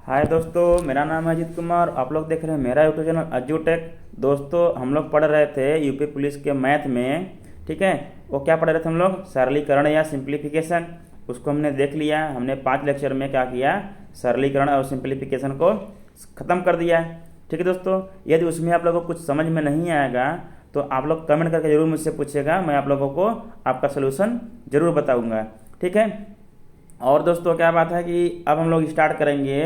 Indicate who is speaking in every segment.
Speaker 1: हाय दोस्तों, मेरा नाम है अजीत कुमार। आप लोग देख रहे हैं मेरा यूट्यूब चैनल अज्जू टेक। दोस्तों, हम लोग पढ़ रहे थे यूपी पुलिस के मैथ में। ठीक है, वो क्या पढ़ रहे थे हम लोग? सरलीकरण या सिंप्लीफिकेशन। उसको हमने देख लिया। हमने 5 लेक्चर में क्या किया? सरलीकरण और सिंप्लीफिकेशन को ख़त्म कर दिया। ठीक है दोस्तों, यदि उसमें आप लोगों को कुछ समझ में नहीं आएगा तो आप लोग कमेंट करके ज़रूर मुझसे पूछिएगा। मैं आप लोगों को आपका सोल्यूशन ज़रूर बताऊँगा। ठीक है। और दोस्तों, क्या बात है कि अब हम लोग स्टार्ट करेंगे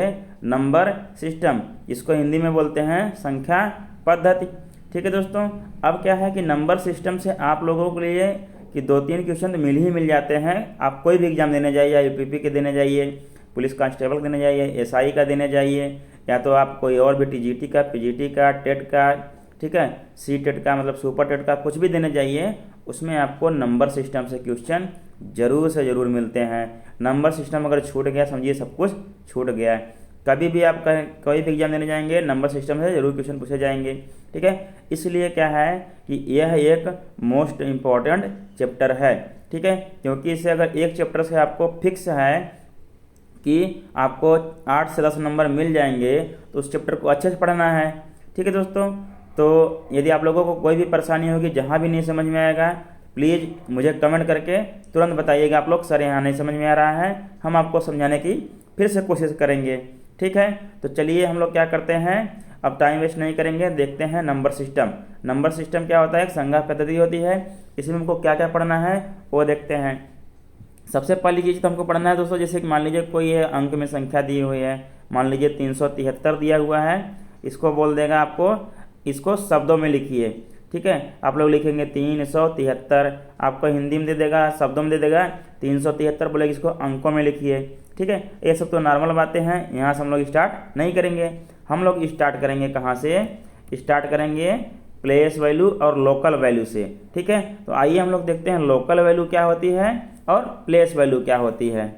Speaker 1: नंबर सिस्टम। इसको हिंदी में बोलते हैं संख्या पद्धति। ठीक है दोस्तों, अब क्या है कि नंबर सिस्टम से आप लोगों के लिए कि 2-3 क्वेश्चन मिल ही जाते हैं। आप कोई भी एग्जाम देने जाइए, या यूपीपी के देने जाइए, पुलिस कांस्टेबल देने जाइए, एसआई का देने जाइए, या तो आप कोई और भी टीजीटी का, पीजीटी का, टेट का, ठीक है, सी टेट का मतलब सुपर टेट का, कुछ भी देने जाइए, उसमें आपको नंबर सिस्टम से क्वेश्चन जरूर से ज़रूर मिलते हैं। नंबर सिस्टम अगर छूट गया, समझिए सब कुछ छूट गया। कभी भी आप कोई भी एग्जाम देने जाएंगे, नंबर सिस्टम से जरूर क्वेश्चन पूछे जाएंगे। ठीक है, इसलिए क्या है कि यह एक मोस्ट इम्पॉर्टेंट चैप्टर है। ठीक है, क्योंकि इसे अगर एक चैप्टर से आपको फिक्स है कि आपको 8 से 10 नंबर मिल जाएंगे, तो उस चैप्टर को अच्छे से पढ़ना है। ठीक है दोस्तों, तो यदि आप लोगों को कोई भी परेशानी होगी, जहाँ भी नहीं समझ में आएगा, प्लीज़ मुझे कमेंट करके तुरंत बताइएगा। आप लोग सर यहाँ नहीं समझ में आ रहा है, हम आपको समझाने की फिर से कोशिश करेंगे। ठीक है, तो चलिए हम लोग क्या करते हैं, अब टाइम वेस्ट नहीं करेंगे, देखते हैं नंबर सिस्टम। नंबर सिस्टम क्या होता है? एक संख्या पद्धति होती है। इसमें हमको क्या क्या पढ़ना है वो देखते हैं। सबसे पहली चीज़ तो हमको पढ़ना है दोस्तों, जैसे कि मान लीजिए कोई ये अंक में संख्या दी हुई है, मान लीजिए 373 दिया हुआ है। इसको बोल देगा आपको, इसको शब्दों में लिखिए। ठीक है, आप लोग लिखेंगे 373, आपको हिंदी में दे देगा, शब्दों में दे देगा 373, बोलेगा इसको अंकों में लिखिए। ठीक है, ये सब तो नॉर्मल बातें हैं, यहाँ से हम लोग स्टार्ट नहीं करेंगे। हम लोग स्टार्ट करेंगे कहाँ से? स्टार्ट करेंगे प्लेस वैल्यू और लोकल वैल्यू से। ठीक है, तो आइए हम लोग देखते हैं लोकल वैल्यू क्या होती है और प्लेस वैल्यू क्या होती है।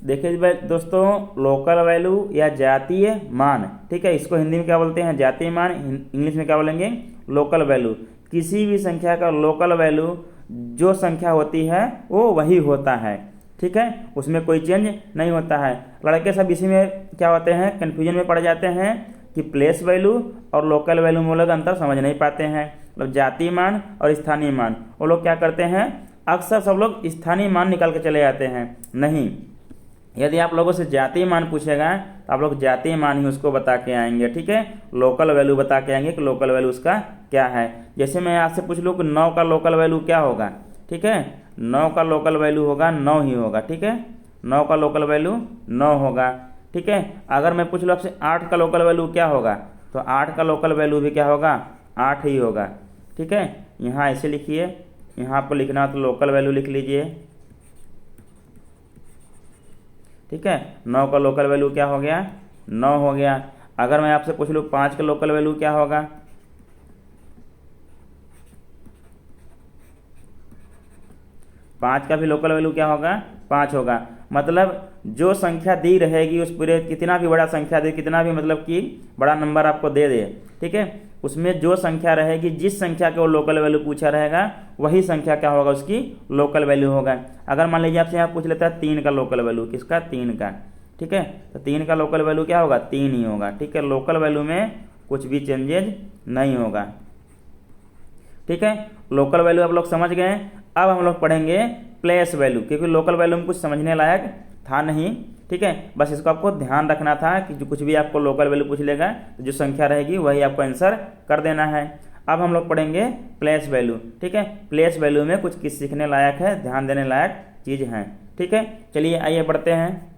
Speaker 1: देखिए दोस्तों, लोकल वैल्यू या जातीय मान, ठीक है, इसको हिंदी में क्या बोलते हैं? जातीय मान। इंग्लिश में क्या बोलेंगे? Local value. किसी भी संख्या का लोकल वैल्यू जो संख्या होती है वो वही होता है। ठीक है, उसमें कोई चेंज नहीं होता है। लड़के सब इसी में क्या होते हैं, कन्फ्यूजन में पड़ जाते हैं कि प्लेस वैल्यू और लोकल वैल्यू में वो लोग अंतर समझ नहीं पाते हैं। मतलब जातीय मान और स्थानीय मान, वो लोग क्या करते हैं, अक्सर सब लोग स्थानीय मान निकाल के चले जाते हैं। नहीं, यदि आप लोगों से जातीय मान पूछेगा तो आप लोग जातीय मान ही उसको बता के आएंगे। ठीक है, लोकल वैल्यू बता के आएंगे कि लोकल वैल्यू उसका क्या है। जैसे मैं आपसे पूछ लूँ कि 9 का लोकल वैल्यू क्या होगा? ठीक है, 9 का लोकल वैल्यू होगा 9 ही होगा। ठीक है, 9 का लोकल वैल्यू 9 होगा। ठीक है, अगर मैं पूछ लूँ आपसे 8 का लोकल वैल्यू क्या होगा, तो 8 का लोकल वैल्यू भी क्या होगा? 8 ही होगा। ठीक है, यहाँ ऐसे लिखिए, यहाँ आपको लिखना तो लोकल वैल्यू लिख लीजिए। ठीक है, 9 का लोकल वैल्यू क्या हो गया? 9 हो गया। अगर मैं आपसे पूछ लूँ 5 का लोकल वैल्यू क्या होगा, 5 का भी लोकल वैल्यू क्या होगा? 5 होगा। मतलब जो संख्या दी रहेगी उस पूरे, कितना भी बड़ा संख्या दे, कितना भी मतलब कि बड़ा नंबर आपको दे दे, ठीक है, उसमें जो संख्या रहेगी, जिस संख्या के वो लोकल वैल्यू पूछा रहेगा, वही संख्या क्या होगा? उसकी लोकल वैल्यू होगा। अगर मान लीजिए आपसे यहाँ पूछ लेता है 3 का लोकल वैल्यू, किसका? 3 का। ठीक है, तो 3 का लोकल वैल्यू क्या होगा? 3 ही होगा। ठीक है, लोकल वैल्यू में कुछ भी चेंजेज नहीं होगा। ठीक है, लोकल वैल्यू आप लोग समझ गए। अब हम लोग पढ़ेंगे प्लेस वैल्यू, क्योंकि लोकल वैल्यू में कुछ समझने लायक था नहीं। ठीक है, बस इसको आपको ध्यान रखना था कि जो कुछ भी आपको लोकल वैल्यू पूछ लेगा तो जो संख्या रहेगी वही आपको आंसर कर देना है। अब हम लोग पढ़ेंगे प्लेस वैल्यू। ठीक है, प्लेस वैल्यू में कुछ किस सीखने लायक है, ध्यान देने लायक चीज़ है। ठीक है, चलिए आइए बढ़ते हैं।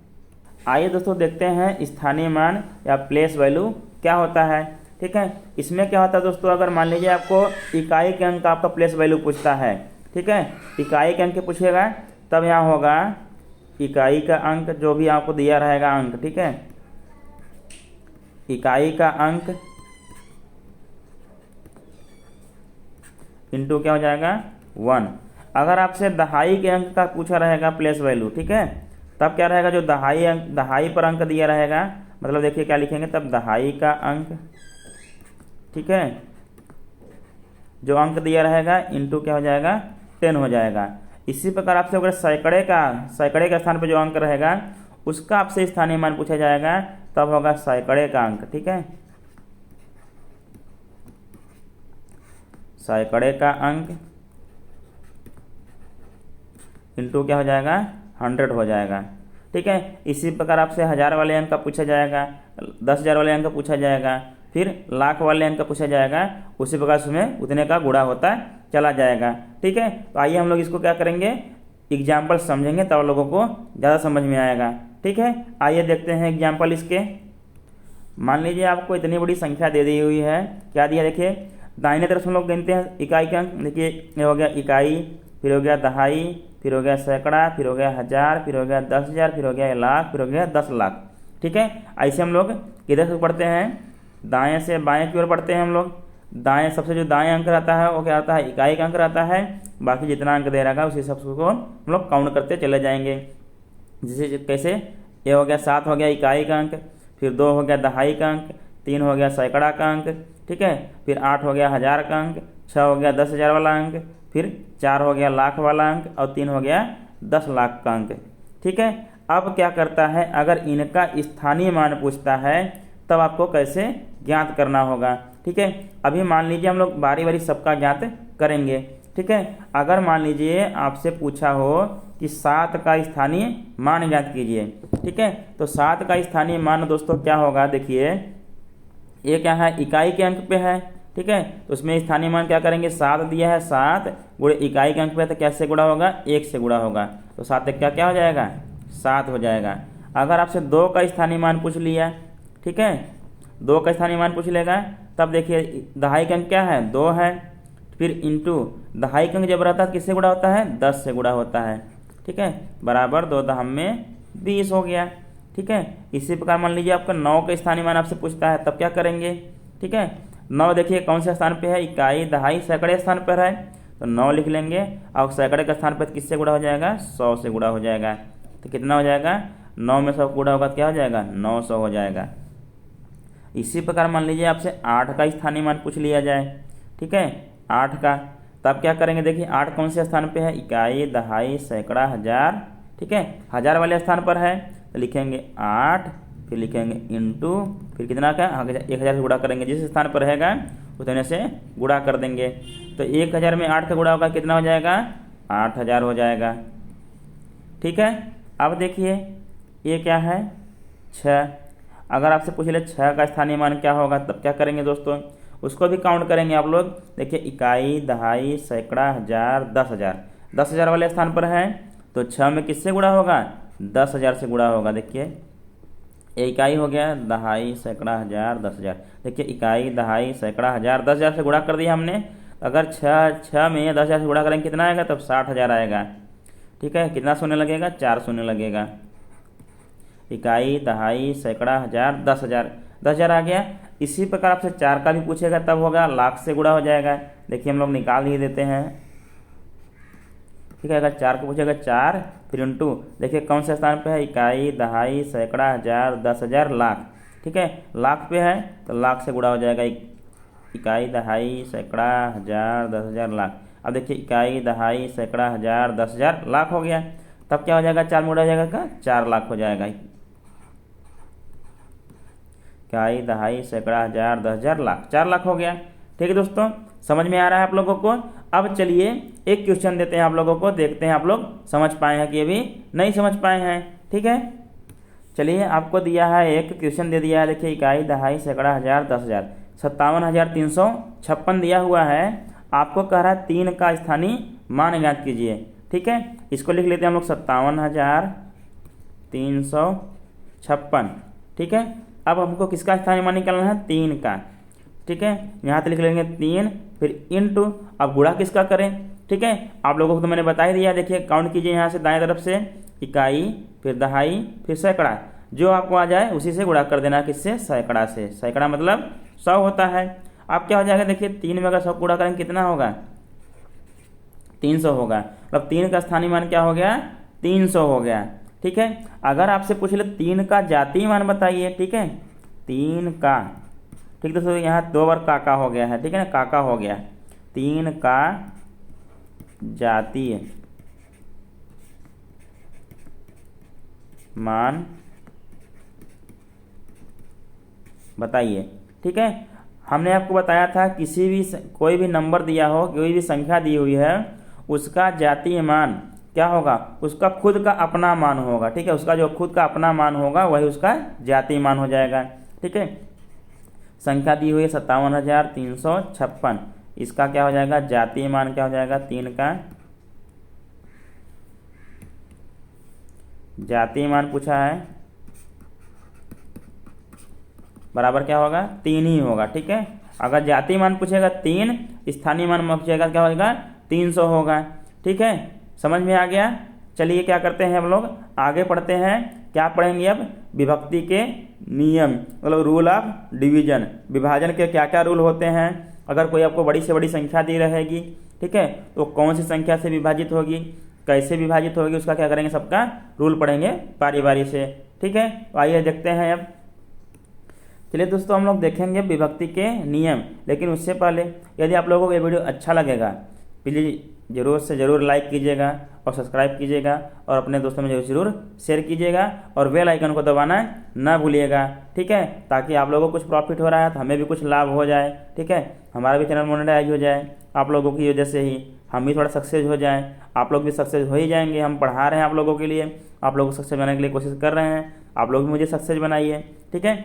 Speaker 1: आइए दोस्तों देखते हैं स्थानीय मान या प्लेस वैल्यू क्या होता है। ठीक है, इसमें क्या होता है दोस्तों, अगर मान लीजिए आपको इकाई के अंक का आपका प्लेस वैल्यू पूछता है, ठीक है, इकाई के अंक पूछेगा, तब यहाँ होगा इकाई का अंक, जो भी आपको दिया रहेगा अंक, ठीक है, इकाई का अंक इंटू क्या हो जाएगा? 1। अगर आपसे दहाई के अंक का पूछा रहेगा प्लेस वैल्यू, ठीक है, तब क्या रहेगा? जो दहाई पर अंक दिया रहेगा, मतलब देखिए क्या लिखेंगे तब, दहाई का अंक, ठीक है, जो अंक दिया रहेगा इंटू क्या हो जाएगा? 10 हो जाएगा। इसी प्रकार आपसे अगर सैकड़े के स्थान पर जो अंक रहेगा उसका आपसे स्थानीय मान पूछा जाएगा, तब होगा सैकड़े का अंक, ठीक है, सैकड़े का अंक इंटू क्या हो जाएगा 100 हो जाएगा, ठीक है। इसी प्रकार आपसे 1000 वाले अंक का पूछा जाएगा, 10,000 वाले अंक का पूछा जाएगा, फिर लाख वाले अंक का पूछा जाएगा, उसी प्रकार से उसमें उतने का गुणा होता चला जाएगा, ठीक है। तो आइए हम लोग इसको क्या करेंगे, एग्जाम्पल समझेंगे तब लोगों को ज़्यादा समझ में आएगा, ठीक है। आइए देखते हैं एग्जाम्पल इसके। मान लीजिए आपको इतनी बड़ी संख्या दे दी हुई है, क्या दिया देखिए, दाहिने तरफ हम लोग गिनते हैं इकाई के अंक, देखिए ये हो गया इकाई, फिर हो गया दहाई, फिर हो गया सैकड़ा, फिर हो गया 1000, फिर हो गया 10,000, फिर हो गया लाख, फिर हो गया 10 लाख, ठीक है। ऐसे हम लोग किधर से पढ़ते हैं, दाएं से बाएं की ओर पढ़ते हैं हम लोग। दाएं सबसे जो दाएं अंक रहता है वो क्या होता है, इकाई का अंक रहता है, बाकी जितना अंक दे रहा है उसी सबको हम लोग काउंट करते चले जाएंगे। जैसे कैसे, ये हो गया 7 हो गया इकाई का अंक, फिर 2 हो गया दहाई का अंक, 3 हो गया सैकड़ा का अंक, ठीक है, फिर 8 हो गया 1000 का अंक, 6 हो गया 10,000 वाला अंक, फिर 4 हो गया लाख वाला अंक और 3 हो गया 10 लाख का अंक, ठीक है। अब क्या करता है, अगर इनका स्थानीय मान पूछता है तब आपको कैसे ज्ञात करना होगा, ठीक है। अभी मान लीजिए हम लोग बारी बारी सबका ज्ञात करेंगे, ठीक है। अगर मान लीजिए आपसे पूछा हो कि 7 का स्थानीय मान ज्ञात कीजिए, ठीक है, तो 7 का स्थानीय मान दोस्तों क्या होगा, देखिए ये क्या है, इकाई के अंक पे है, ठीक है, तो उसमें स्थानीय मान क्या करेंगे, 7 दिया है, 7 गुणे इकाई के अंक पे, तो कैसे गुणा होगा, 1 से गुणा होगा, तो 7 क्या क्या हो जाएगा, 7 हो जाएगा। अगर आपसे 2 का स्थानीय मान पूछ लिया, ठीक है, 2 का स्थानीय मान पूछ लेगा, तब देखिए दहाई का अंक क्या है, 2 है, फिर इंटू दहाई का अंक जब रहता है किससे गुणा होता है, 10 से गुणा होता है, ठीक है, बराबर 2 दहम में 20 हो गया, ठीक है। इसी प्रकार मान लीजिए आपका 9 का स्थानीय मान आपसे पूछता है, तब क्या करेंगे, ठीक है। 9 देखिए कौन से स्थान पे है, इकाई दहाई सैकड़े स्थान पर है, तो 9 लिख लेंगे, और सैकड़े का स्थान पर किससे गुणा हो जाएगा, 100 से गुणा हो जाएगा, तो कितना हो जाएगा, 9 में 100 गुणा होगा तो क्या हो जाएगा, 900 हो जाएगा। इसी प्रकार मान लीजिए आपसे 8 का स्थानीय मान पूछ लिया जाए, ठीक है, 8 का, तब क्या करेंगे, देखिए 8 कौन से स्थान पे है, इकाई दहाई सैकड़ा 1000, ठीक है, 1000 वाले स्थान पर है, तो लिखेंगे 8, फिर लिखेंगे इंटू, फिर कितना का 1000 से गुणा करेंगे, जिस स्थान पर रहेगा उतने से गुणा कर देंगे, तो 1000 में 8 का गुणा होगा कितना हो जाएगा, 8000 हो जाएगा, ठीक है। अब देखिए ये क्या है, 6, अगर आपसे पूछ ले 6 का स्थानीय मान क्या होगा, तब क्या करेंगे दोस्तों, उसको भी काउंट करेंगे आप लोग। देखिए इकाई दहाई सैकड़ा 1000 10,000, 10,000 वाले स्थान पर है, तो 6 में किससे गुणा होगा, 10,000 से गुणा होगा। देखिए ये इकाई हो गया, दहाई सैकड़ा 1000 10,000, देखिए इकाई दहाई सैकड़ा 1000 10,000 से गुणा कर दिया हमने। अगर 6 में 10,000 से गुणा करेंगे कितना आएगा, तब 60,000 आएगा, ठीक है। कितना शून्य लगेगा, 4 शून्य लगेगा। इकाई दहाई सैकड़ा 1000 10,000, 10,000 आ गया। इसी प्रकार आपसे 4 का भी पूछेगा, तब होगा लाख से गुणा हो जाएगा। देखिए हम लोग निकाल ही देते हैं, ठीक है। अगर 4 को पूछेगा 4, फिर इंटू, देखिए कौन से स्थान पे है, इकाई दहाई सैकड़ा 1000 10,000 लाख, ठीक है, लाख पे है तो लाख से गुणा हो जाएगा, इकाई दहाई सैकड़ा 1000 10,000 लाख। अब देखिए इकाई दहाई सैकड़ा 1000 10,000 लाख हो गया, तब क्या हो जाएगा, 4 में गुणा हो जाएगा का 4 लाख हो जाएगा, इकाई दहाई सैकड़ा 1000 10,000 लाख, 4 लाख हो गया, ठीक है दोस्तों। समझ में आ रहा है आप लोगों को। अब चलिए एक क्वेश्चन देते हैं आप लोगों को, देखते हैं आप लोग समझ पाए हैं कि अभी नहीं समझ पाए हैं, ठीक है। चलिए आपको दिया है एक क्वेश्चन दे दिया है, देखिए इकाई दहाई सैकड़ा 1000 10,000 57,356 दिया हुआ है। आपको कह रहा है 3 का स्थानीय मान ज्ञात कीजिए, ठीक है। इसको लिख लेते हैं हम लोग 57,356, ठीक है। अब हमको किसका स्थानीय मान निकालना है, 3 का, ठीक है। यहाँ पे लिख लेंगे 3, फिर इंटू, अब गुणा किसका करें, ठीक है। आप लोगों को तो मैंने बता ही दिया, देखिए काउंट कीजिए यहाँ से दाएं तरफ से, इकाई फिर दहाई फिर सैकड़ा, जो आपको आ जाए उसी से गुणा कर देना, किससे, सैकड़ा से। सैकड़ा मतलब 100 होता है। अब क्या हो जाएगा, देखिए 3 में अगर 100 गुणा करेंगे कितना होगा, 300 होगा, मतलब 3 का स्थानीय मान क्या हो गया, 300 हो गया, ठीक है। अगर आपसे पूछ ले 3 का जातीय मान बताइए, ठीक है, 3 का, ठीक दोस्तों, यहाँ 2 बार काका हो गया है, ठीक है ना, काका हो गया, 3 का जातीय मान बताइए। ठीक है, हमने आपको बताया था किसी भी कोई भी नंबर दिया हो, कोई भी संख्या दी हुई है, उसका जातीय मान क्या होगा, उसका खुद का अपना मान होगा। ठीक है, उसका जो खुद का अपना मान होगा वही उसका जातीय मान हो जाएगा। ठीक है, संख्या दी हुई है 57,356, इसका क्या हो जाएगा, जातीय मान क्या हो जाएगा, 3 का जातीय मान पूछा है, बराबर क्या होगा, 3 ही होगा। ठीक है, अगर जातीय मान पूछेगा 3, स्थानीय मान पूछेगा क्या होगा, 300 होगा। ठीक है, समझ में आ गया। चलिए क्या करते हैं हम लोग आगे पढ़ते हैं, क्या पढ़ेंगे अब, विभक्ति के नियम, मतलब रूल ऑफ डिवीजन, विभाजन के क्या क्या रूल होते हैं। अगर कोई आपको बड़ी से बड़ी संख्या दी रहेगी, ठीक है, तो कौन सी संख्या से विभाजित होगी, कैसे विभाजित होगी, उसका क्या करेंगे, सबका रूल पढ़ेंगे बारी बारी से। ठीक है, तो आइए देखते हैं अब। चलिए दोस्तों, हम लोग देखेंगे विभक्ति के नियम, लेकिन उससे पहले यदि आप लोगों को ये वीडियो अच्छा लगेगा प्लीज़ ज़रूर से ज़रूर लाइक कीजिएगा और सब्सक्राइब कीजिएगा और अपने दोस्तों में ज़रूर शेयर कीजिएगा और बेल आइकन को दबाना ना भूलिएगा। ठीक है, ताकि आप लोगों को कुछ प्रॉफिट हो रहा है तो हमें भी कुछ लाभ हो जाए। ठीक है, हमारा भी चैनल मोनेटाइज हो जाए, आप लोगों की वजह से ही हम भी थोड़ा सक्सेस हो जाएं, आप लोग भी सक्सेस हो ही जाएंगे। हम पढ़ा रहे हैं आप लोगों के लिए, आप लोगों को सक्सेस बनाने के लिए कोशिश कर रहे हैं, आप लोग भी मुझे सक्सेस बनाइए। ठीक है,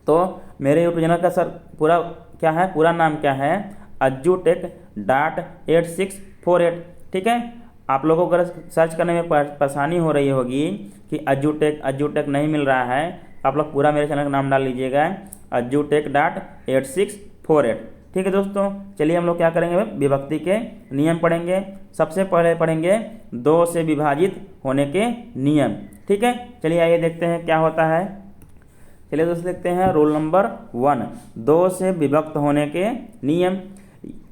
Speaker 1: तो मेरे यूट्यूब चैनल का सर पूरा क्या है, पूरा नाम क्या है, AjuTech.8648। ठीक है, आप लोगों को अगर सर्च करने में परेशानी हो रही होगी कि AjuTech नहीं मिल रहा है, आप लोग पूरा मेरे चैनल का नाम डाल लीजिएगा, AjuTech.8648। ठीक है दोस्तों, चलिए हम लोग क्या करेंगे, विभक्ति के नियम पढ़ेंगे। सबसे पहले पढ़ेंगे 2 से विभाजित होने के नियम। ठीक है, चलिए आइए देखते हैं क्या होता है। चलिए दोस्तों देखते हैं रूल नंबर 1, 2 से विभक्त होने के नियम।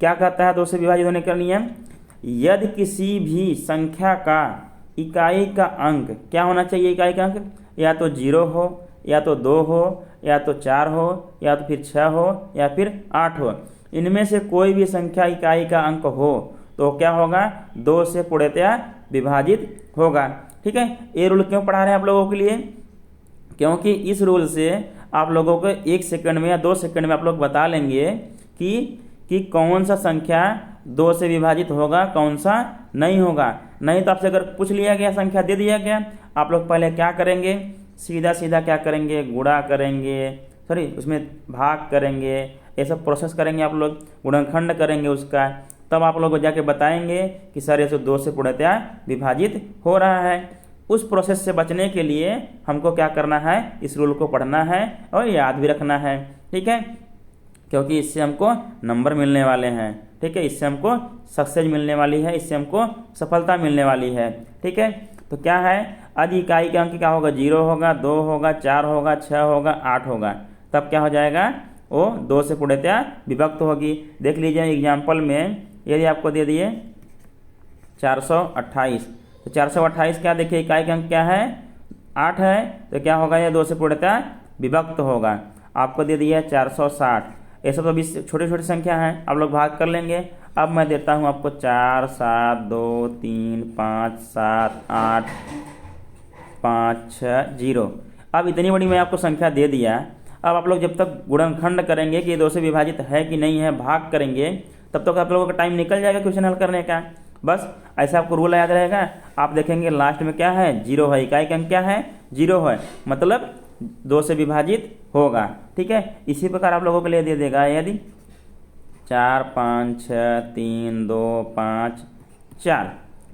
Speaker 1: क्या कहता है 2 से विभाजित होने का नियम, यदि किसी भी संख्या का इकाई का अंक क्या होना चाहिए, इकाई का अंक या तो 0 हो, या तो 2 हो, या तो 4 हो, या तो फिर 6 हो, या फिर 8 हो, इनमें से कोई भी संख्या इकाई का अंक हो तो क्या होगा, 2 से पूर्णतया विभाजित होगा। ठीक है, ये रूल क्यों पढ़ा रहे हैं आप लोगों के लिए, क्योंकि इस रूल से आप लोगों को 1 सेकंड में या 2 सेकंड में आप लोग बता लेंगे कि कौन सा संख्या 2 से विभाजित होगा, कौन सा नहीं होगा। नहीं तो आपसे अगर पूछ लिया गया, संख्या दे दिया गया, आप लोग पहले क्या करेंगे, सीधा सीधा क्या करेंगे, गुणा करेंगे, सॉरी उसमें भाग करेंगे, ये सब प्रोसेस करेंगे आप लोग, गुणनखंड करेंगे उसका, तब आप लोग जाके बताएंगे कि सर ये तो 2 से पूर्णतया विभाजित हो रहा है। उस प्रोसेस से बचने के लिए हमको क्या करना है, इस रूल को पढ़ना है और याद भी रखना है। ठीक है, क्योंकि इससे हमको नंबर मिलने वाले हैं। ठीक है, इससे हमको सक्सेस मिलने वाली है, इससे हमको सफलता मिलने वाली है। ठीक है, तो क्या है, यदि इकाई का अंक क्या होगा, 0 होगा, 2 होगा, 4 होगा, 6 होगा, 8 होगा, तब क्या हो जाएगा, वो 2 से पूर्णतया विभक्त होगी। देख लीजिए एग्जाम्पल में, यदि आपको दे दिए 428, तो 428 क्या देखिए, इकाई का अंक क्या है, 8 है, तो क्या होगा, ये 2 से पूर्णतया विभक्त होगा। आपको दे दिया है 460, ये सब तो 20 छोटी छोटी संख्या हैं, आप लोग भाग कर लेंगे। अब मैं देता हूँ आपको 4, 7, 2, 3, 5, 7, 8, 5, 6, 0। अब इतनी बड़ी मैं आपको संख्या दे दिया। अब आप लोग जब तक गुणनखंड करेंगे कि ये 2 से विभाजित है कि नहीं है, भाग करेंगे, तब तक आप लोगों का टाइम निकल जाएगा क्वेश्चन हल करने का। बस ऐसा आपको रूल याद रहेगा। आप देखेंगे लास्ट में क्या है, 0 है, इकाई का अंक क्या है, 0 है, मतलब 2 से विभाजित होगा। ठीक है, इसी प्रकार आप लोगों के लिए दे देगा, यदि 4, 5, 6, 3, 2, 5, 4।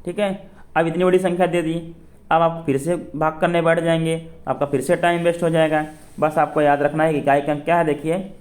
Speaker 1: ठीक है, अब इतनी बड़ी संख्या दे दी, अब आप फिर से भाग करने बैठ जाएंगे, आपका फिर से टाइम वेस्ट हो जाएगा। बस आपको याद रखना है कि इकाई का अंक क्या है, देखिए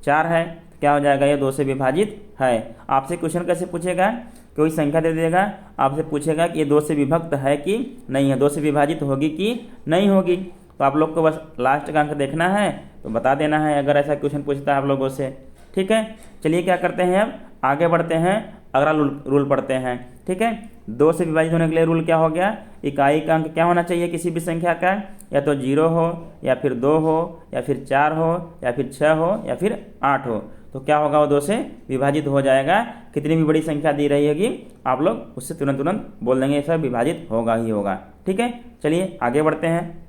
Speaker 1: 4 है, क्या हो जाएगा, ये 2 से विभाजित है। आपसे क्वेश्चन कैसे पूछेगा, कोई संख्या दे देगा, आपसे पूछेगा कि ये 2 से विभक्त है कि नहीं है, 2 से विभाजित होगी कि नहीं होगी। तो आप लोग को बस लास्ट का अंक देखना है तो बता देना है, अगर ऐसा क्वेश्चन पूछता है आप लोगों से। ठीक है, चलिए क्या करते हैं, अब आगे बढ़ते हैं, अगला रूल पढ़ते हैं। ठीक है, 2 से विभाजित होने के लिए रूल क्या हो गया, इकाई का अंक क्या होना चाहिए किसी भी संख्या का, या तो 0 हो, या फिर 2 हो, या फिर 4 हो, या फिर 6 हो, या फिर 8 हो, तो क्या होगा, वो 2 से विभाजित हो जाएगा। कितनी भी बड़ी संख्या दी रही होगी, आप लोग उससे तुरंत बोल देंगे सब विभाजित होगा ही होगा। ठीक है, चलिए आगे बढ़ते हैं।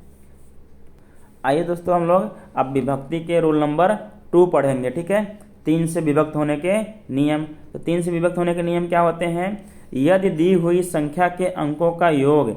Speaker 1: आइए दोस्तों हम लोग अब विभक्ति के रूल नंबर 2 पढ़ेंगे। ठीक है, 3 से विभक्त होने के नियम। तो 3 से विभक्त होने के नियम क्या होते हैं? यदि दी हुई संख्या के अंकों का योग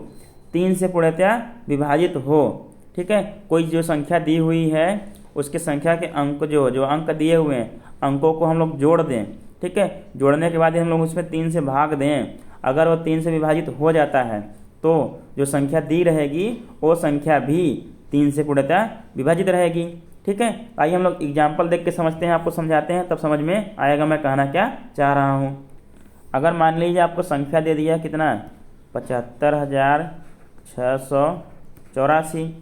Speaker 1: 3 से पूर्णतया विभाजित हो। ठीक है, कोई जो संख्या दी हुई है उसके संख्या के अंक जो अंक दिए हुए हैं अंकों को हम लोग जोड़ दें। ठीक है, जोड़ने के बाद हम लोग उसमें 3 से भाग दें। अगर वो 3 से विभाजित हो जाता है तो जो संख्या दी रहेगी वो संख्या भी 3 से पूर्णतः विभाजित रहेगी। ठीक है, आइए हम लोग एग्जाम्पल देख के समझते हैं, आपको समझाते हैं, तब समझ में आएगा मैं कहना क्या चाह रहा हूँ। अगर मान लीजिए आपको संख्या दे दिया कितना 75,684।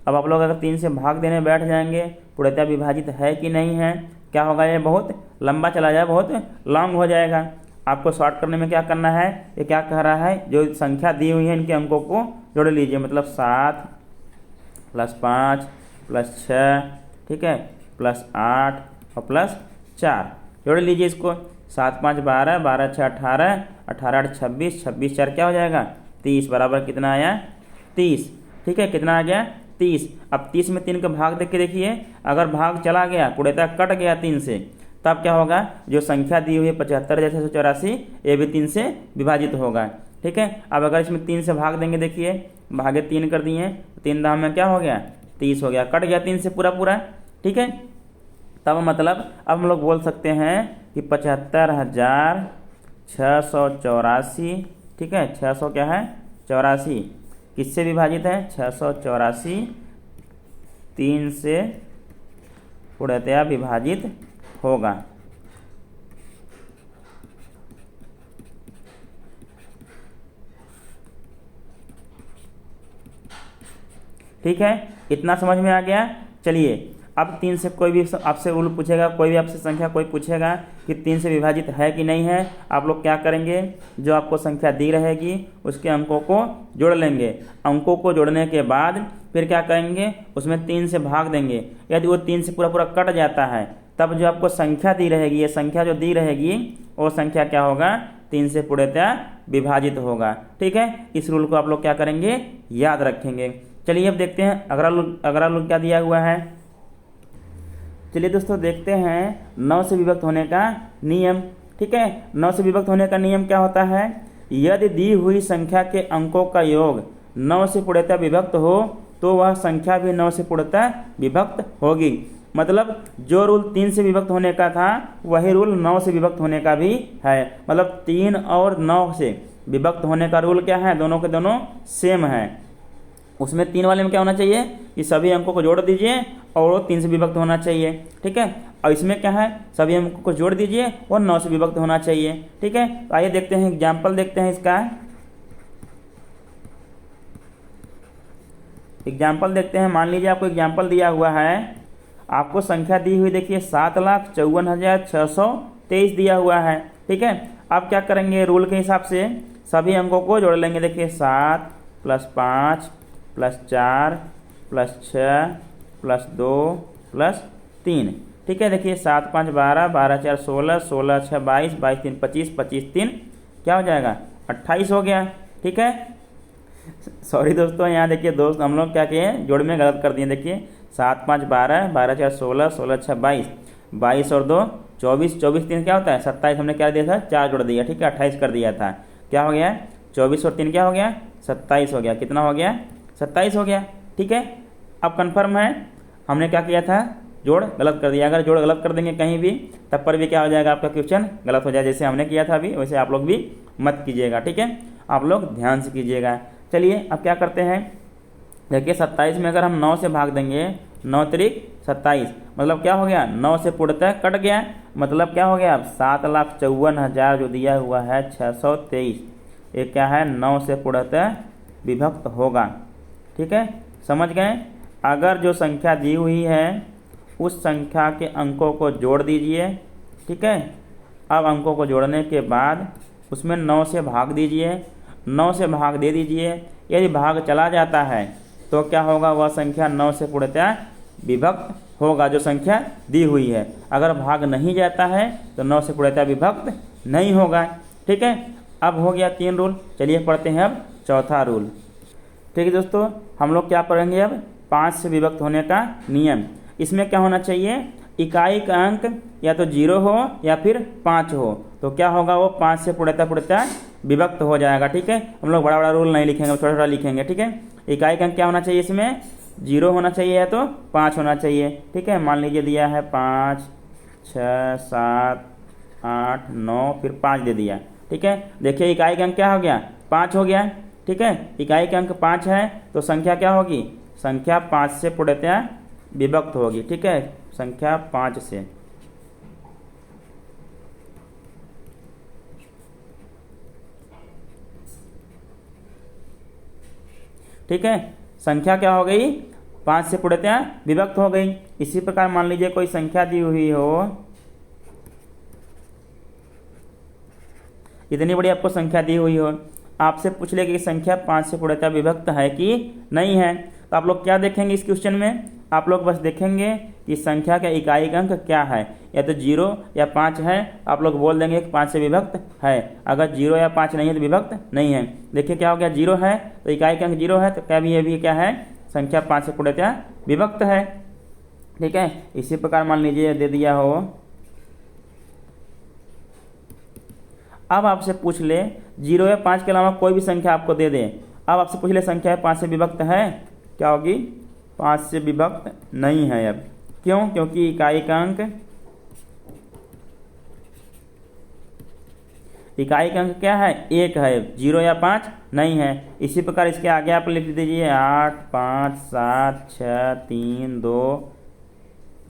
Speaker 1: अब आप लोग अगर 3 से भाग देने बैठ जाएंगे, पूर्णतः विभाजित है कि नहीं है, क्या होगा, ये बहुत लंबा चला जाए, बहुत लॉन्ग हो जाएगा। आपको शॉर्ट करने में क्या करना है, ये क्या कह रहा है, जो संख्या दी हुई है इनके अंकों को जोड़ लीजिए। मतलब 7 + 5 + 6, ठीक है, +8 और +4 जोड़ लीजिए इसको। 7 × 5 = 12, 12 × 6 = 18, 18 × 8 = 26, 26 × 4 क्या हो जाएगा 30, बराबर कितना आया 30। ठीक है, कितना आ गया 30। अब 30 में 3 का भाग देख के देखिए, अगर भाग चला गया, पूर्णतः कट गया 3 से, तब क्या होगा, जो संख्या दी हुई है 75,684 ये भी 3 से विभाजित होगा। ठीक है, अब अगर इसमें 3 से भाग देंगे, देखिए भागे 3 कर दिए, 3 दाम में क्या हो गया 30 हो गया, कट गया 3 से पूरा। ठीक है, तब मतलब अब हम लोग बोल सकते हैं कि 75,684, ठीक है, 600 क्या है 84, किससे विभाजित है 684 3 से पूर्णतया विभाजित होगा। ठीक है, इतना समझ में आ गया। चलिए अब 3 से कोई भी आपसे रूल पूछेगा, कोई भी आपसे संख्या कोई पूछेगा कि 3 से विभाजित है कि नहीं है, आप लोग क्या करेंगे, जो आपको संख्या दी रहेगी उसके अंकों को जोड़ लेंगे। अंकों को जोड़ने के बाद फिर क्या करेंगे, उसमें 3 से भाग देंगे। यदि वो 3 से पूरा कट जाता है, तब जो आपको संख्या दी रहेगी, ये संख्या जो दी रहेगी वो संख्या क्या होगा 3 से पूर्णतः विभाजित होगा। ठीक है, इस रूल को आप लोग क्या करेंगे, याद रखेंगे। चलिए अब देखते हैं अगला रूल क्या दिया हुआ है। चलिए दोस्तों देखते हैं 9 से विभक्त होने का नियम। ठीक है, 9 से विभक्त होने का नियम क्या होता है, यदि दी हुई संख्या के अंकों का योग 9 से पूर्णतः विभक्त हो तो वह संख्या भी 9 से पूर्णतः विभक्त होगी। मतलब जो रूल 3 से विभक्त होने का था वही रूल 9 से विभक्त होने का भी है। मतलब 3 और 9 से विभक्त होने का रूल क्या है, दोनों के दोनों सेम है। उसमें 3 वाले में क्या होना चाहिए कि सभी अंकों को जोड़ दीजिए और वो 3 से विभक्त होना चाहिए। ठीक है, और इसमें क्या है, सभी अंकों को जोड़ दीजिए और 9 से विभक्त होना चाहिए। ठीक है, तो आइए देखते हैं एग्जाम्पल देखते हैं इसका। एग्जाम्पल देखते हैं, मान लीजिए आपको एग्जाम्पल दिया हुआ है, आपको संख्या दी हुई देखिए 7,54,623 दिया हुआ है। ठीक है, आप क्या करेंगे, रूल के हिसाब से सभी अंकों को जोड़ लेंगे। देखिए 7 + 5 + 4 + 6 + 2 + 3। ठीक है, देखिए 7 × 5 = 12, 12 × 4 = 16, 16 × 6 = 22, 22 × 3 = 25, 25 × 3 क्या हो जाएगा 28 हो गया। ठीक है, सॉरी दोस्तों, यहाँ देखिए दोस्त हम लोग क्या किए, जोड़ में गलत कर दिए। देखिए 7 × 5 = 12, 12 × 4 = 16, 16 × 6 = 22, 22 और 2 = 24, 24 × 3 क्या होता है 27। हमने क्या दिया था 4 जोड़ दिया। ठीक है, 28 कर दिया था, क्या हो गया 24 और 3 क्या हो गया 27 हो गया। कितना हो गया 27 हो गया। ठीक है, अब कन्फर्म है, हमने क्या किया था जोड़ गलत कर दिया। अगर जोड़ गलत कर देंगे कहीं भी तब पर भी क्या हो जाएगा, आपका क्वेश्चन गलत हो जाए। जैसे हमने किया था अभी वैसे आप लोग भी मत कीजिएगा। ठीक है, आप लोग ध्यान से कीजिएगा। चलिए अब क्या करते हैं, देखिए 27 में अगर हम 9 से भाग देंगे, 9 × 3 = 27, मतलब क्या हो गया 9 से पूर्णतः कट गया। मतलब क्या हो गया 7,54,000 जो दिया हुआ है 623, ये क्या है 9 से पूर्णतः विभक्त होगा। ठीक है, समझ गए। अगर जो संख्या दी हुई है उस संख्या के अंकों को जोड़ दीजिए। ठीक है, अब अंकों को जोड़ने के बाद उसमें 9 से भाग दीजिए, 9 से भाग दे दीजिए। यदि भाग चला जाता है तो क्या होगा, वह संख्या 9 से पूर्णतः विभक्त होगा, जो संख्या दी हुई है। अगर भाग नहीं जाता है तो 9 से पूर्णतः विभक्त नहीं होगा। ठीक है, अब हो गया 3 रूल। चलिए पढ़ते हैं अब चौथा रूल। ठीक है दोस्तों, हम लोग क्या पढ़ेंगे अब 5 से विभक्त होने का नियम। इसमें क्या होना चाहिए, इकाई का अंक या तो 0 हो या फिर 5 हो, तो क्या होगा वो 5 से पूर्णतः विभक्त हो जाएगा। ठीक है, हम लोग बड़ा बड़ा रूल नहीं लिखेंगे, छोटा छोटा लिखेंगे। ठीक है, इकाई का अंक क्या होना चाहिए, इसमें 0 होना चाहिए या तो 5 होना चाहिए। ठीक है, मान लीजिए दिया है 5, 6, 7, 8, 9, फिर 5 दे दिया। ठीक है, देखिए इकाई का अंक क्या हो गया, 5 हो गया। ठीक है, इकाई का अंक 5 है तो संख्या क्या होगी, संख्या 5 से पूर्णतः विभक्त होगी। ठीक है, संख्या 5 से। ठीक है, संख्या क्या हो गई, 5 से पूर्णतः विभक्त हो गई। इसी प्रकार मान लीजिए कोई संख्या दी हुई हो, इतनी बड़ी आपको संख्या दी हुई हो, आपसे पूछ ले कि संख्या 5 से पूर्णतः विभक्त है कि नहीं है, तो आप लोग क्या देखेंगे इस क्वेश्चन में, आप लोग बस देखेंगे कि संख्या का इकाई का अंक क्या है, या तो 0 या 5 है, आप लोग बोल देंगे कि 5 से विभक्त है। अगर 0 या 5 नहीं है तो विभक्त नहीं है। देखिए क्या हो गया, 0 है तो इकाई का अंक 0 है, तो क्या भी ये भी क्या है, संख्या 5 से पूर्णतः विभक्त है। ठीक है, इसी प्रकार मान लीजिए दे दिया हो, अब आपसे पूछ ले 0 या 5 के अलावा कोई भी संख्या आपको दे दे, अब आपसे पूछ ले संख्या 5 से विभक्त है, क्या होगी, 5 से विभक्त नहीं है। अब क्यों, क्योंकि इकाई का अंक क्या है, 1 है, 0 या 5 नहीं है। इसी प्रकार इसके आगे आप लिख दीजिए 8, 5, 7, 6, 3, 2,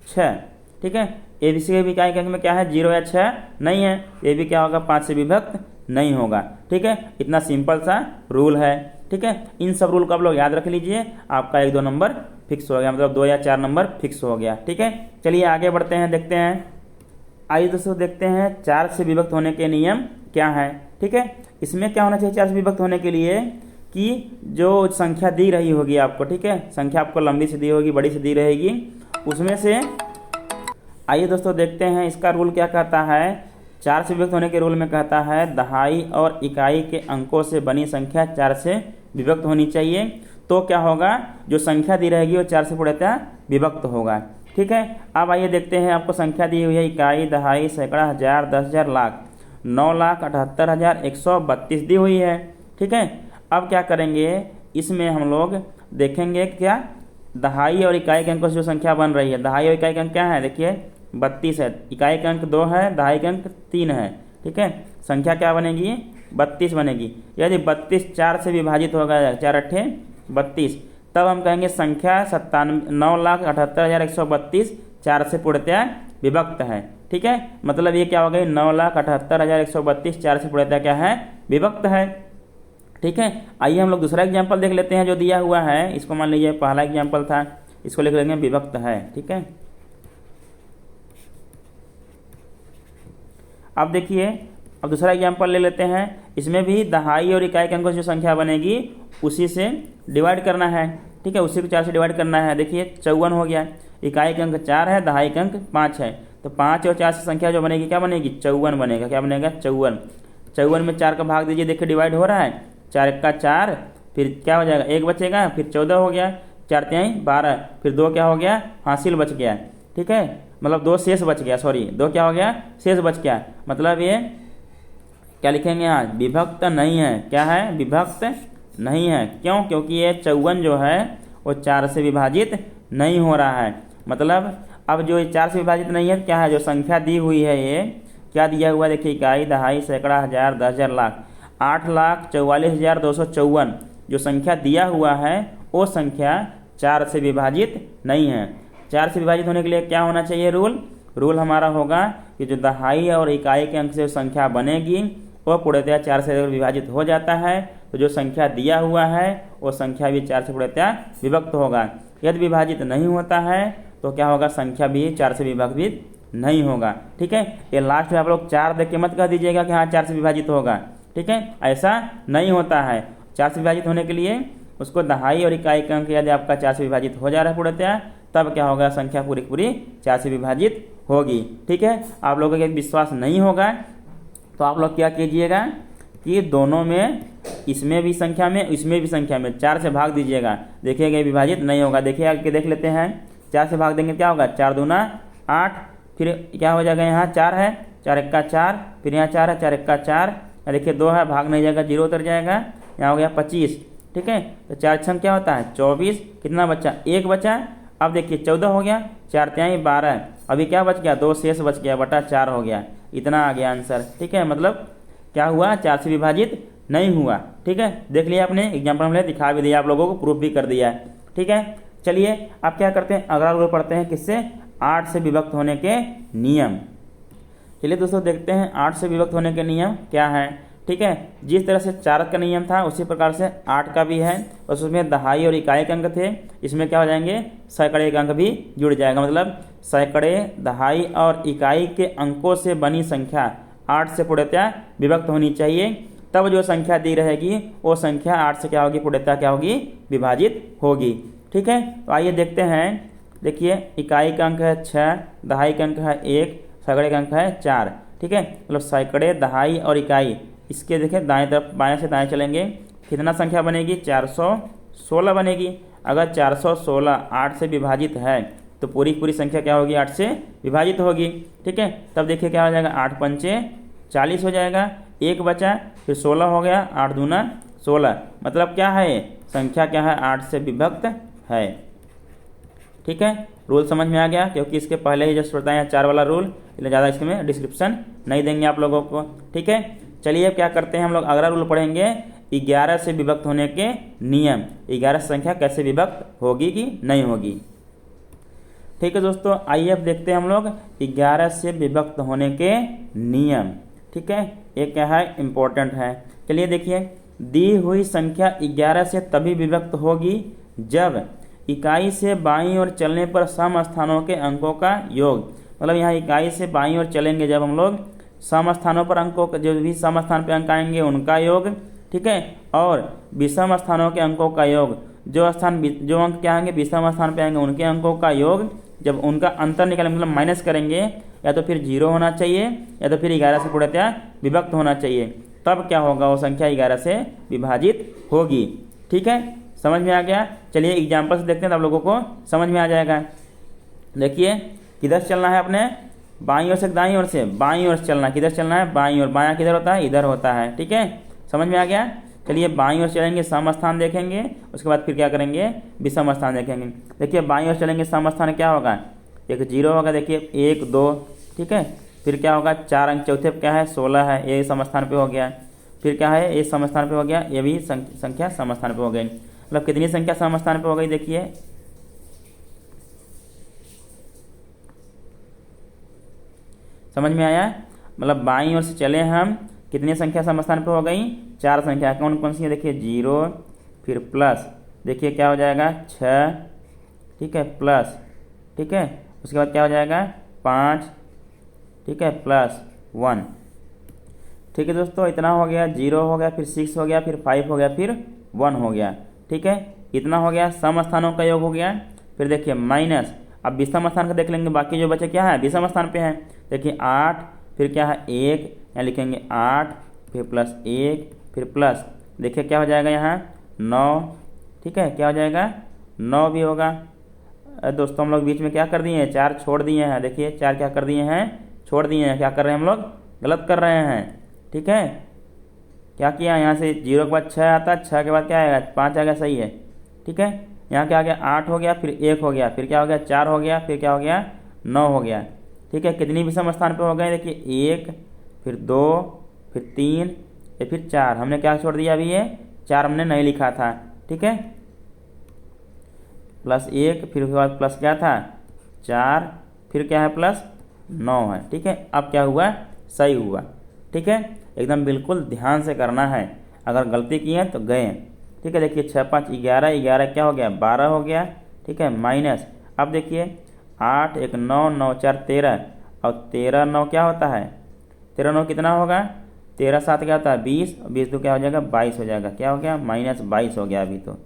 Speaker 1: 6। ठीक है, एबीसी के भी इकाई का अंक में क्या है, 0 या 6 नहीं है, ये भी क्या होगा, 5 से विभक्त नहीं होगा। ठीक है, इतना सिंपल सा रूल है। ठीक है, इन सब रूल को आप लोग याद रख लीजिए, आपका 1-2 नंबर फिक्स हो गया, मतलब 2 या 4 नंबर फिक्स हो गया। ठीक है, चलिए आगे बढ़ते हैं, देखते हैं। आइए दोस्तों देखते हैं 4 से विभक्त होने के नियम क्या है। ठीक है, इसमें क्या होना चाहिए 4 से विभक्त होने के लिए, कि जो संख्या दी रही होगी आपको, ठीक है, संख्या आपको लंबी से दी होगी, बड़ी से दी रहेगी, उसमें से आइए दोस्तों देखते हैं इसका रूल क्या कहता है। 4 से विभक्त होने के रूल में कहता है दहाई और इकाई के अंकों से बनी संख्या 4 से विभक्त होनी चाहिए। तो क्या होगा, जो संख्या दी रहेगी वो 4 से पूर्णतः विभक्त होगा। ठीक है, अब आइए देखते हैं, आपको संख्या दी हुई है इकाई, दहाई, सैकड़ा, हजार, 10,000, लाख, 9,78,132 दी हुई है। ठीक है, अब क्या करेंगे, इसमें हम लोग देखेंगे क्या, दहाई और इकाई के अंकों से जो संख्या बन रही है, दहाई और इकाई का अंक क्या है, देखिए 32 है, इकाई का अंक 2 है, दहाई का अंक 3 है। ठीक है, संख्या क्या बनेगी, 32 बनेगी। यदि 32 4 से विभाजित होगा, 4 अट्ठे 32, तब हम कहेंगे संख्या 9,78,132 4 से पूर्णतः विभक्त है। ठीक है, मतलब ये क्या हो गई, 9,78,132 4 से पूर्णतः क्या है, विभक्त है। ठीक है, आइए हम लोग दूसरा एग्जाम्पल देख लेते हैं जो दिया हुआ है। इसको मान लीजिए पहला एग्जाम्पल था, इसको लिख लेंगे विभक्त है। ठीक है, अब देखिए, अब दूसरा एग्जाम्पल ले लेते हैं। इसमें भी दहाई और इकाई के अंकों से जो संख्या बनेगी उसी से डिवाइड करना है। ठीक है, उसी को 4 से डिवाइड करना है। देखिए 54 हो गया, इकाई का अंक 4 है, दहाई का अंक 5 है, तो 5 और 4 से संख्या जो बनेगी क्या बनेगी, 54 बनेगा। क्या बनेगा, 54। 54 में 4 का भाग दीजिए, देखिए डिवाइड हो रहा है, 4 का 4, फिर क्या हो जाएगा, 1 बचेगा, फिर 14 हो गया, 4 तिहाई 12, फिर 2 क्या हो गया, हासिल बच गया। ठीक है, मतलब 2 शेष बच गया, सॉरी 2 क्या हो गया, शेष बच गया। मतलब ये क्या लिखेंगे यहाँ, विभक्त नहीं है। क्या है, विभक्त नहीं है। क्यों, क्योंकि ये 54 जो है वो 4 से विभाजित नहीं हो रहा है। मतलब अब जो 4 से विभाजित नहीं है, क्या है, जो संख्या दी हुई है, ये क्या दिया हुआ है, देखिए इकाई, दहाई, सैकड़ा, हजार, 10,000, लाख, 8,44,254 जो संख्या दिया हुआ है वो संख्या 4 से विभाजित नहीं है। 4 से विभाजित होने के लिए क्या होना चाहिए, रूल हमारा होगा कि जो दहाई और इकाई के अंक से संख्या बनेगी वो पूर्णतः 4 से अगर विभाजित हो जाता है तो जो संख्या दिया हुआ है वो संख्या भी 4 से पूर्णतः विभक्त होगा। यदि विभाजित नहीं होता है तो क्या होगा, संख्या भी 4 से विभाजित नहीं होगा। ठीक है, ये लास्ट में आप लोग 4 देख के मत कह दीजिएगा कि हाँ 4 से विभाजित होगा। ठीक है, ऐसा नहीं होता है। 4 से विभाजित होने के लिए उसको दहाई और इकाई का अंक यदि आपका 4 से विभाजित हो जा रहा है पूर्णतः, तब क्या होगा, संख्या पूरी पूरी 4 से विभाजित होगी। ठीक है, आप लोगों को विश्वास नहीं होगा तो आप लोग क्या कीजिएगा कि दोनों में, इसमें भी संख्या में, इसमें भी संख्या में 4 से भाग दीजिएगा, देखिएगा विभाजित नहीं होगा। देखिए आगे देख लेते हैं, 4 से भाग देंगे क्या होगा, 4 दूना 8, फिर क्या हो जाएगा, यहाँ 4 है, 4 एक्का 4, फिर यहाँ 4 है, 4 एक्का 4, देखिए 2 है, भाग नहीं जाएगा, 0 उतर जाएगा, यहाँ हो गया 25। ठीक है, तो 4 छंग क्या होता है 24, कितना बचा 1 बचा। अब देखिए 14 हो गया, 4 तिहाई 12, अभी क्या बच गया 2 शेष बच गया, बटा 4 हो गया, इतना आ गया आंसर। ठीक है, मतलब क्या हुआ, 4 से विभाजित नहीं हुआ। ठीक है, देख लिया आपने, एग्जाम्पल हमने दिखा भी दिया, आप लोगों को प्रूफ भी कर दिया है। ठीक है, चलिए अब क्या करते हैं, अगला रूल पढ़ते हैं, किससे, 8 से विभक्त होने के नियम। चलिए दोस्तों देखते हैं 8 से विभक्त होने के नियम क्या है। ठीक है, जिस तरह से 4 का नियम था उसी प्रकार से 8 का भी है, और उसमें दहाई और इकाई के अंक थे, इसमें क्या हो जाएंगे, सैकड़े के अंक भी जुड़ जाएगा। मतलब सैकड़े, दहाई और इकाई के अंकों से बनी संख्या 8 से पूर्णतः विभक्त होनी चाहिए, तब जो संख्या दी रहेगी वो संख्या 8 से क्या होगी, पूर्णतः क्या होगी, विभाजित होगी। ठीक है, तो आइए देखते हैं। देखिए इकाई का अंक है 6, दहाई का अंक है 1, सैकड़े का अंक है 4। ठीक है, मतलब सैकड़े, दहाई और इकाई, इसके देखिए दाएं तरफ, बाएं से दाएं चलेंगे, कितना संख्या बनेगी, 416 बनेगी। अगर 416 8 से विभाजित है तो पूरी पूरी संख्या क्या होगी, 8 से विभाजित होगी। ठीक है, तब देखिए क्या हो जाएगा, 8 पंचे 40 हो जाएगा, 1 बचा, फिर 16 हो गया, 8 दूना 16, मतलब क्या है, संख्या क्या है, 8 से विभक्त है। ठीक है, रूल समझ में आ गया, क्योंकि इसके पहले ही जस्ट बताया 4 वाला रूल, इसलिए ज़्यादा इसमें डिस्क्रिप्शन नहीं देंगे आप लोगों को। ठीक है, चलिए अब क्या करते हैं, हम लोग अगला रूल पढ़ेंगे, 11 से विभक्त होने के नियम। 11 संख्या कैसे विभक्त होगी कि नहीं होगी। ठीक है दोस्तों, आइए अब देखते हैं हम लोग 11 से विभक्त होने के नियम। ठीक है, ये क्या है, इम्पोर्टेंट है। चलिए देखिए, दी हुई संख्या 11 से तभी विभक्त होगी जब इकाई से बाईं ओर चलने पर सम स्थानों के अंकों का योग, मतलब यहाँ इकाई से बाईं ओर चलेंगे जब हम लोग, सम स्थानों पर अंकों का, जो भी सम स्थान पर अंक आएंगे उनका योग। ठीक है, और विषम स्थानों के अंकों का योग, जो अंक क्या आएंगे विषम स्थान पे आएंगे उनके अंकों का योग, जब उनका अंतर निकालेंगे, मतलब माइनस करेंगे, या तो फिर 0 होना चाहिए या तो फिर 11 से पूर्णतः विभक्त होना चाहिए, तब क्या होगा, वो संख्या 11 से विभाजित होगी। ठीक है, समझ में आ गया। चलिए एग्जाम्पल से देखते हैं, तब लोगों को समझ में आ जाएगा। देखिए किधर से चलना है अपने, बाईं ओर से दाईं ओर से, बाईं ओर से चलना, किधर चलना है, बाईं ओर। बायां किधर होता है, इधर होता है। ठीक है, समझ में आ गया। चलिए बाईं ओर चलेंगे, सम स्थान देखेंगे, उसके बाद फिर क्या करेंगे, विषम स्थान देखेंगे। देखिए बाईं ओर चलेंगे, सम स्थान क्या होगा, एक 0 होगा, देखिए 1 2। ठीक है, फिर क्या होगा, 4 अंक चौथे पे क्या है, 16 है, ये सम स्थान पे हो गया। फिर क्या है, ये सम स्थान पे हो गया, ये भी संख्या सम स्थान पे हो गई। मतलब कितनी संख्या सम स्थान पे हो गई, देखिए समझ में आया। मतलब बाईं ओर से चले हम, कितनी संख्या सम स्थान पे हो गई, 4 संख्या। कौन कौन सी है, देखिए 0, फिर प्लस, देखिए क्या हो जाएगा 6, ठीक है, प्लस, ठीक है, उसके बाद क्या हो जाएगा 5, ठीक है, प्लस 1। ठीक है दोस्तों, इतना हो गया, 0 हो गया, फिर 6 हो गया, फिर 5 हो गया, फिर 1 हो गया। ठीक है, इतना हो गया, सम स्थानों का योग हो गया। फिर देखिए माइनस, अब विषम स्थान का देख लेंगे, बाकी जो बचे क्या है, विषम स्थान पे है। देखिए 8, फिर क्या है 1, यहाँ लिखेंगे 8, फिर प्लस 1, फिर प्लस, देखिए क्या हो जाएगा यहाँ 9। ठीक है, क्या हो जाएगा 9 भी होगा। दोस्तों हम लोग बीच में क्या कर दिए हैं, 4 छोड़ दिए हैं। देखिए 4 क्या कर दिए हैं, छोड़ दिए हैं। क्या कर रहे हैं हम लोग, गलत कर रहे हैं। ठीक है, क्या किया, यहाँ से 0 के बाद 6 आता है, 6 के बाद क्या आएगा, 5 आएगा, सही है। ठीक है, यहाँ क्या आ गया 8 हो गया, फिर 1 हो गया, फिर क्या हो गया 4 हो गया, फिर क्या हो गया 9 हो गया। ठीक है, कितनी विषम स्थान पे हो गए, देखिए 1, फिर 2, फिर 3, या फिर 4। हमने क्या छोड़ दिया, अभी ये 4 हमने नहीं लिखा था। ठीक है, प्लस 1, फिर उसके बाद प्लस क्या था 4, फिर क्या है प्लस 9 है। ठीक है, अब क्या हुआ, सही हुआ। ठीक है, एकदम बिल्कुल ध्यान से करना है, अगर गलती की है तो गए। ठीक है, देखिए 6 5 11, 11 क्या हो गया 12 हो गया। ठीक है, माइनस, अब देखिए 8 1 9, 9 4 13, और 13 9 क्या होता है, 13 9 कितना होगा, 13 7 क्या होता है 20, 20 2 क्या हो जाएगा 22 हो जाएगा। क्या हो गया, माइनस 22 हो गया अभी तो।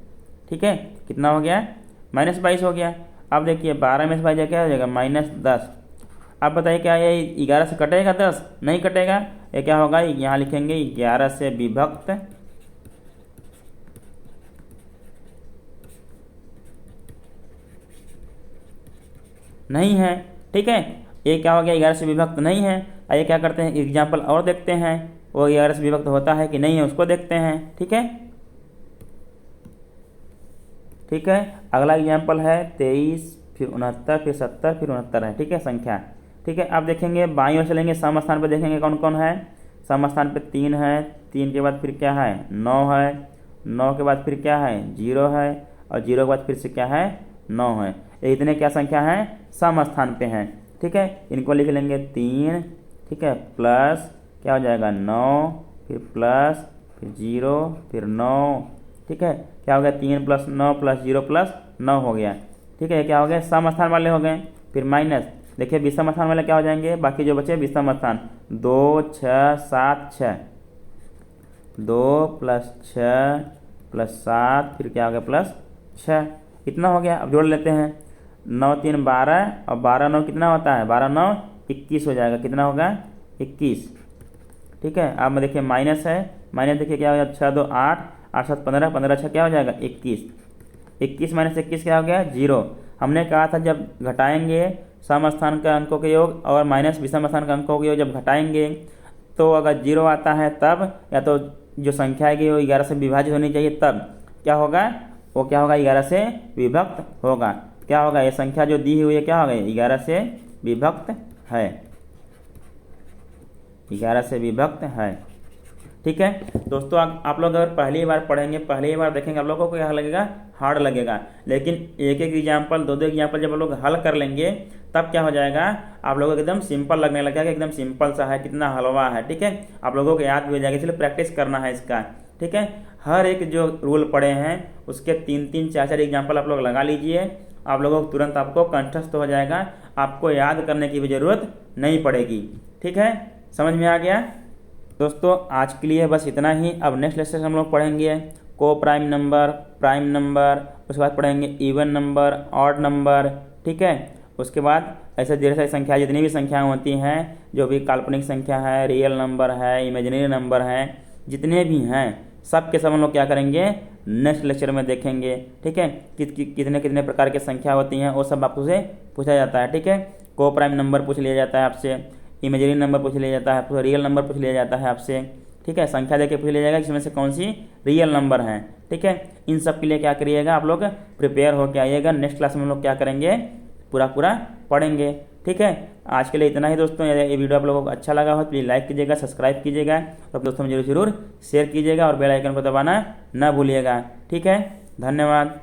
Speaker 1: ठीक है, कितना हो गया, माइनस 22 हो गया। अब देखिए 12 में से 22 क्या हो जाएगा, माइनस 10। अब बताइए क्या ये 11 से कटेगा 10? नहीं कटेगा। ये क्या होगा, यहाँ लिखेंगे 11 से विभक्त नहीं है। ठीक है, ये क्या हो गया, 11 से विभक्त नहीं है। आइए क्या करते हैं, एग्जाम्पल और देखते हैं, वो 11 से विभक्त होता है कि नहीं है उसको देखते हैं। ठीक है, ठीक है, अगला एग्जाम्पल है 23, फिर 69, फिर 70, फिर 69 है। ठीक है, संख्या। ठीक है, आप देखेंगे बाईं ओर चलेंगे, सम स्थान पर देखेंगे कौन कौन है। सम स्थान पे 3 है, 3 के बाद फिर क्या है 9 है, 9 के बाद फिर क्या है 0 है, और 0 के बाद फिर से क्या है 9 है। ये इतने क्या संख्या हैं, सम स्थान पे हैं। ठीक है, इनको लिख लेंगे 3, ठीक है, प्लस क्या हो जाएगा 9, फिर प्लस, फिर 0, फिर 9। ठीक है, क्या हो गया 3 प्लस 9 प्लस 0 प्लस 9 हो गया। ठीक है, क्या हो गया, सम स्थान वाले हो गए। फिर माइनस, देखिए विषम स्थान वाले क्या हो जाएंगे, बाकी जो बचे विषम स्थान 2 6 7 6, 2 प्लस 6 प्लस 7, फिर क्या हो गया प्लस 6, इतना हो गया। अब जोड़ लेते हैं, 9 3 12, और 12 9 कितना होता है, 12 9 21 हो जाएगा। कितना होगा 21। ठीक है, अब में देखिए माइनस है, माइनस देखिए क्या हो जाएगा 6 2 8, 8 7 15, 15 6 क्या हो जाएगा 21, 21 माइनस 21 क्या हो गया 0। हमने कहा था जब घटाएंगे सम स्थान का अंकों के योग और माइनस विषम स्थान का अंकों के योग जब घटाएंगे तो अगर 0 आता है तब, या तो जो संख्या आएगी वो 11 से विभाजित होनी चाहिए, तब क्या होगा, वो क्या होगा 11 से विभक्त होगा। क्या होगा, ये संख्या जो दी हुई है क्या होगा 11 से विभक्त है, 11 से विभक्त है। ठीक है दोस्तों, आप लोग अगर पहली बार पढ़ेंगे, पहली बार देखेंगे, आप लोगों को क्या लगेगा, हार्ड लगेगा। लेकिन एक एक एग्जाम्पल, दो दो एग्जाम्पल जब आप लोग हल कर लेंगे तब क्या हो जाएगा, आप लोगों को एकदम सिंपल लगने लगेगा, एकदम सिंपल सा है, कितना हलवा है। ठीक है, आप लोगों को याद भी हो जाएगा, इसलिए प्रैक्टिस करना है इसका। ठीक है, हर एक जो रूल पढ़े हैं उसके 3 3 4 4 एग्जाम्पल आप लोग लगा लीजिए, आप लोगों को तुरंत आपको कंठस्थ हो जाएगा, आपको याद करने की भी जरूरत नहीं पड़ेगी। ठीक है, समझ में आ गया दोस्तों। आज के लिए बस इतना ही। अब नेक्स्ट लेक्चर हम लोग पढ़ेंगे को प्राइम नंबर, प्राइम नंबर, उसके बाद पढ़ेंगे इवन नंबर, ऑड नंबर। ठीक है, उसके बाद ऐसे ढेर सारी संख्या, जितनी भी संख्याएं होती हैं, जो भी काल्पनिक संख्या है, रियल नंबर है, इमेजिनरी नंबर है, जितने भी हैं सब के सब हम लोग क्या करेंगे नेक्स्ट लेक्चर में देखेंगे। ठीक है, कितने कितने प्रकार की संख्या होती हैं वो सब आपसे पूछा जाता है। ठीक है, को प्राइम नंबर पूछ लिया जाता है आपसे, इमेजिनरी नंबर पूछ लिया जाता है, रियल नंबर पूछ लिया जाता है आपसे। ठीक है, संख्या देके पूछ लिया जाएगा जिसमें से कौन सी रियल नंबर है। ठीक है, इन सब के लिए क्या करिएगा, आप लोग प्रिपेयर होकर आइएगा। नेक्स्ट क्लास में हम लोग क्या करेंगे, पूरा पूरा पढ़ेंगे। ठीक है, आज के लिए इतना ही दोस्तों। ये वीडियो आप लोगों को अच्छा लगा हो प्लीज़ लाइक कीजिएगा, सब्सक्राइब कीजिएगा, और दोस्तों में जरूर शेयर कीजिएगा, और बेल आइकन को दबाना ना भूलिएगा। ठीक है, धन्यवाद।